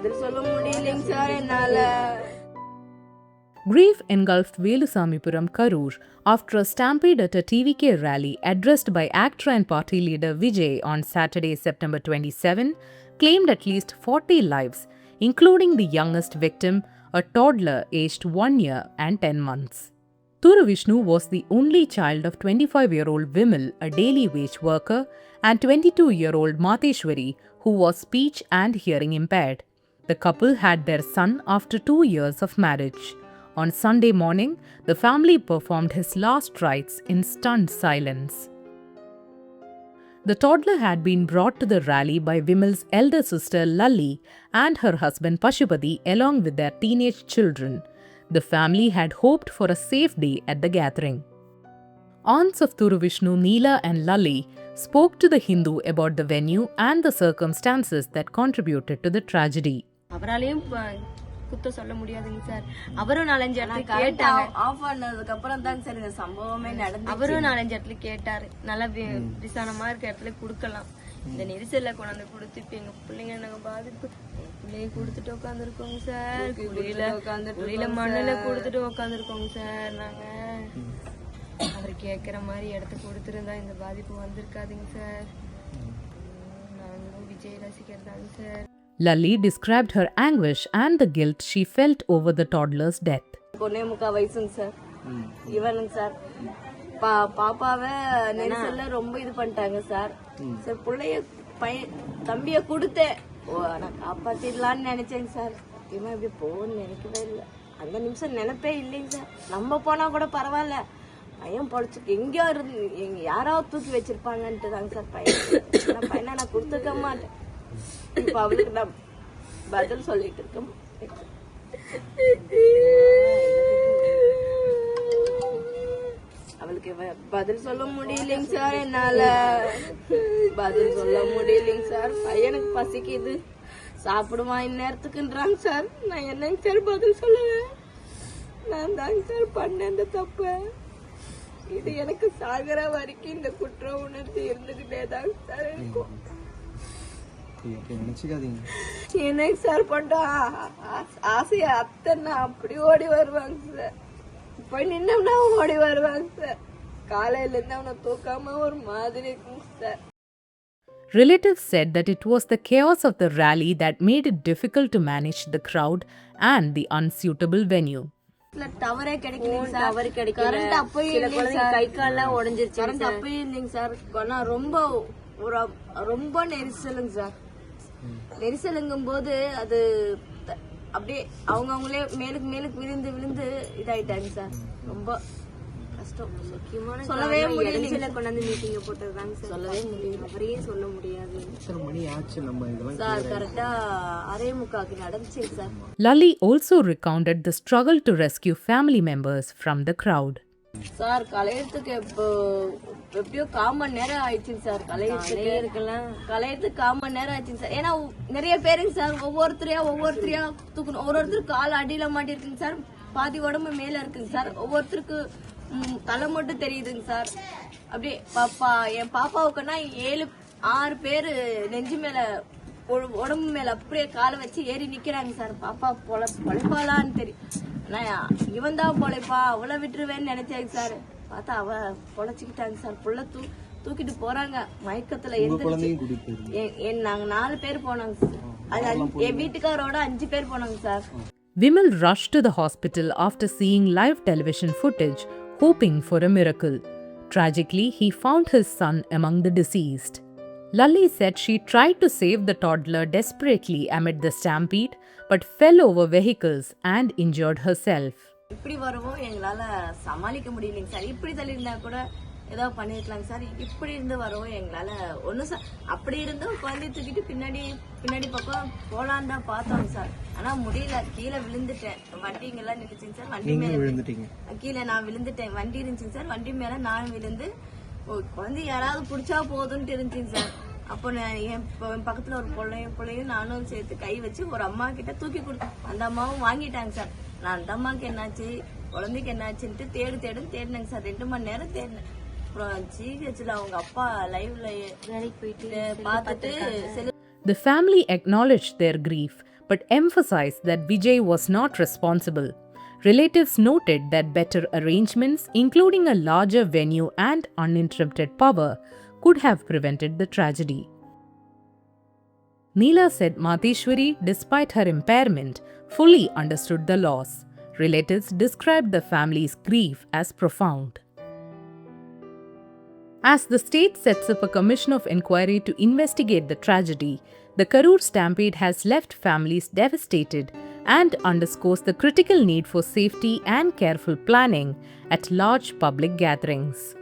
பதில் சொல்ல முடியலைங்க சார் என்னால. Grief engulfed Velusamipuram Karur after a stampede at a TVK rally addressed by actor and party leader Vijay on Saturday, September 27, claimed at least 40 lives, including the youngest victim, a toddler aged 1 year and 10 months. Thuru Vishnu was the only child of 25-year-old Vimal, a daily wage worker, and 22-year-old Mateshwari, who was speech and hearing impaired. The couple had their son after 2 years of marriage. On Sunday morning, the family performed his last rites in stunned silence. The toddler had been brought to the rally by Vimal's elder sister Lalli and her husband Pashupati along with their teenage children. The family had hoped for a safe day at the gathering. Aunts of Thuru Vishnu, Neela and Lalli spoke to the Hindu about the venue and the circumstances that contributed to the tragedy. அவராலையும் குத்த சொல்ல முடியாதுங்க sir. அவரும் 4-5 இடத்துல கேட்டாங்க. Of பண்ணதுக்கு அப்புறம் தான் sir இந்த சம்பவமே நடந்துச்சு. அவரும் 4-5 இடத்துல கேட்டாரு. நல்லா விசானமா இருக்க இடத்துல குடுக்கலாம். இந்த நெரிசல்ல கொண்டாந்து கொடுத்து இப்ப எங்க பிள்ளைங்க நாங்க பாதிப்பு பிள்ளைங்க கொடுத்துட்டு உட்காந்துருக்கோங்க சார். குடியில மண்ணில கொடுத்துட்டு உட்காந்துருக்கோங்க சார். நாங்க அவர் கேட்கிற மாதிரி இடத்த கொடுத்துருந்தா இந்த பாதிப்பு வந்திருக்காதுங்க சார். நாங்களும் விஜய் ரசிகர்தாங்க sir. Lalli described her anguish and the guilt she felt over the toddler's death. 1.25 வயசுங்க sir இவனுங்க சார். பாப்பாவை நெரிசல்ல ரொம்ப இது பண்ணிட்டாங்க சார். சார் பிள்ளைய தம்பிய கொடுத்தேன் நான் காப்பாத்திடலான்னு நினைச்சேங்க சார். சத்தியமா இப்படி போகணும்னு நினைக்கவே இல்லை. அந்த நிமிஷம் நினைப்பே இல்லைங்க சார். நம்ம போனா கூட பரவாயில்ல, பையன் பொழைச்சுக்கு எங்கேயோ இருந்து யாராவது தூக்கி வச்சிருப்பாங்கன்ட்டு தாங்க சார் பையன் பையனை நான் கொடுத்துக்க மாட்டேன். இப்ப அவளுக்கு நான் பதில் சொல்லிட்டு இருக்கேன். அவளுக்கு பதில் சொல்ல முடியலைங்க சார் என்னால. பதில் சொல்ல முடியலைங்க சார். பையனுக்கு பசிக்குது, சாப்பிடுவான் இந்நேரத்துக்குன்றாங்க சார். நான் என்னங்க சார் பதில் சொல்லுவேன்? நான் தாங்க சார் பண்ணேன் இந்த தப்பு. இது எனக்கு சாகர வரைக்கும் இந்த குற்ற உணர்ச்சி இருந்துகிட்டே தாங்க சார் இருக்கும். என்னங்க சார் பண்ணா ஆசையா அத்தனை அப்படி ஓடி வருவாங்க சார். போய் நின்னோம்னா ஓடி வருவாங்க சார். காலையில இருந்து அவனை தூக்காம ஒரு மாதிரி இருக்குங்க sir. Relatives said that it was the chaos of the rally that made it difficult to manage the crowd and the unsuitable venue. டவரே கிடைக்கலைங்க சார். டவர் கிடைக்கல. கரண்ட் அப்பயே இல்லைங்க சார். கை கால்லாம் உடைஞ்சிருச்சு. கரண்ட் அப்பயே இல்லைங்க சார். ரொம்ப நெரிசலுங்க சார். நெரிசலுங்கும் போது அது அப்படியே அவங்களே மேலுக்கு விழுந்து விழுந்து இதாயிட்டாங்க சார். ரொம்ப கஷ்டம். முக்கியமான சொல்லவே முடியல. கொண்டாந்து மீட்டிங்க போட்டதுதாங்க சார். சொல்லவே முடியல. அவரையே சொல்ல முடியாது சார். கரெக்டா 6:45 நடந்துச்சு sir. Lalli also recounted the struggle to rescue family members from the crowd. Sir கலையத்துக்கு எப்படியோ 1/4 மணி நேரம் ஆயிடுச்சுங்க சார். கலையத்துக்கு 1/4 மணி நேரம் ஆயிடுச்சுங்க சார். ஏன்னா நிறைய பேருங்க சார். ஒவ்வொருத்தரையா தூக்கணும். ஒவ்வொருத்தருக்கு கால் அடியில மாட்டிருக்குங்க சார். பாதி உடம்பு மேல இருக்குங்க சார். ஒவ்வொருத்தருக்கு தலை மட்டும் தெரியுதுங்க சார். அப்படியே என் பாப்பாவுக்குன்னா 7-6 பேரு நெஞ்சு மேல உடம்பு மேல அப்படியே காலை வச்சு ஏறி நிக்கிறாங்க சார். பாப்பா பொழைப்பாளான்னு தெரியும். இவன் தான் பொழைப்பா, அவளை விட்டுருவேன்னு நினைச்சாங்க சார். பார்த்தா அவ பொழைச்சுக்கிட்டாங்க சார். புள்ள தூக்கிட்டு போறாங்க மயக்கத்துல. நாங்க 4 பேர் போனாங்க சார். அது என் வீட்டுக்காரோட 5 பேர் போனாங்க sir. Vimal rushed to the hospital after seeing live television footage, hoping for a miracle. Tragically, he found his son among the deceased. Lalli said she tried to save the toddler desperately amid the stampede, but fell over vehicles and injured herself. இப்படி வரவும் எங்களால சமாளிக்க முடியலைங்க sir. இப்படி தள்ளியிருந்தா கூட ஏதோ பண்ணிருக்கலாங்க sir. இப்படி இருந்து வரவும் எங்களால ஒன்னும் சார். அப்படி இருந்தும் குழந்தைய தூக்கிட்டு பின்னாடி பக்கம் போலான்னு தான் பார்த்தோம் சார். ஆனா முடியல. கீழே விழுந்துட்டேன். வண்டிங்கெல்லாம் நின்றுச்சுங்க சார். வண்டி மேல கீழே நான் விழுந்துட்டேன். வண்டி இருந்துச்சுங்க சார். வண்டி மேல நான் விழுந்து குழந்தை யாராவது பிடிச்சா போதும்ட்டு இருந்துச்சுங்க சார். அப்போ என் பக்கத்துல ஒரு பிள்ளையும் நானும் சேர்த்து கை வச்சு ஒரு அம்மா கிட்ட தூக்கி கொடுத்தேன். அந்த அம்மாவும் வாங்கிட்டாங்க சார். நான் அந்த அம்மாவுக்கு என்னாச்சு குழந்தைக்கு என்னாச்சுன்ட்டு தேடினேங்க சார். 2 மணி நேரம் தேடினேன். அப்புறம் ஜிஹெச்ல அவங்க அப்பா லைவ்ல வேலைக்கு போயிட்டு பார்த்துட்டு. The family acknowledged their grief but emphasized that Vijay was not responsible. Relatives noted that better arrangements, including a larger venue and uninterrupted power, could have prevented the tragedy. Neela said Matheshwari, despite her impairment, fully understood the loss. Relatives described the family's grief as profound. As the state sets up a commission of inquiry to investigate the tragedy, the Karur stampede has left families devastated and underscores the critical need for safety and careful planning at large public gatherings.